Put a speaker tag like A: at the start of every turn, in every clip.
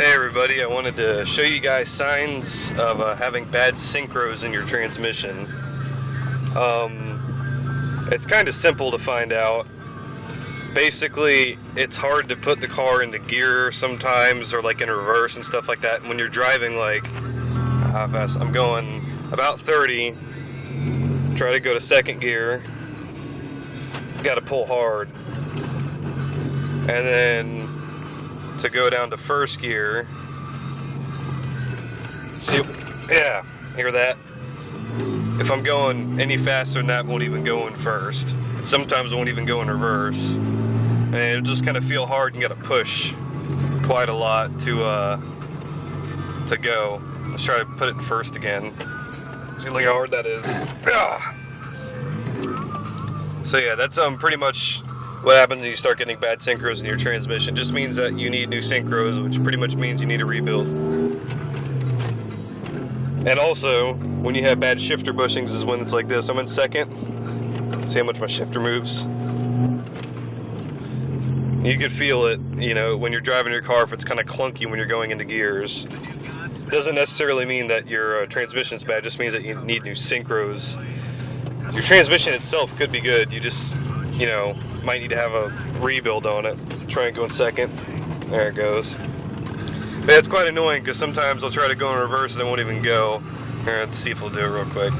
A: Hey everybody, I wanted to show you guys signs of having bad synchros in your transmission. It's kind of simple to find out. Basically, it's hard to put the car into gear sometimes, or like in reverse and stuff like that. And when you're driving, like, how fast? I'm going about 30, try to go to second gear, got to pull hard. And then to go down to first gear, see, yeah, hear that? If I'm going any faster than that, won't even go in first. Sometimes it won't even go in reverse. And it'll just kind of feel hard, and you gotta push quite a lot to go. Let's try to put it in first again. See look how hard that is. So yeah, that's pretty much what happens when you start getting bad synchros in your transmission. Just means that you need new synchros, which pretty much means you need a rebuild. And also, when you have bad shifter bushings is when it's like this. I'm in second. See how much my shifter moves? You can feel it, you know, when you're driving your car, if it's kind of clunky when you're going into gears. Doesn't necessarily mean that your transmission's bad, it just means that you need new synchros. Your transmission itself could be good, you just, you know, might need to have a rebuild on it. Try and go in second. There it goes. But yeah, it's quite annoying because sometimes I'll try to go in reverse and it won't even go. Here, let's see if we'll do it real quick.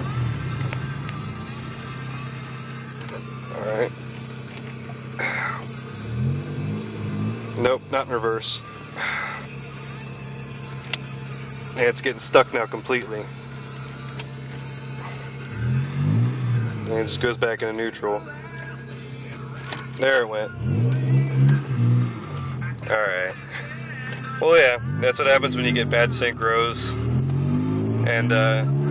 A: Alright. Nope, not in reverse. Yeah, it's getting stuck now completely. And it just goes back into neutral. There it went. Alright. Well, yeah, that's what happens when you get bad synchros. And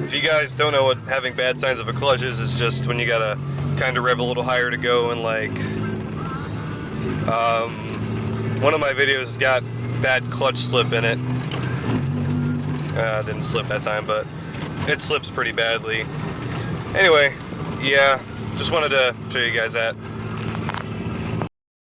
A: if you guys don't know what having bad signs of a clutch is, it's just when you gotta kind of rev a little higher to go, and like, one of my videos has got bad clutch slip in it. Didn't slip that time, but it slips pretty badly. Anyway, yeah, just wanted to show you guys that.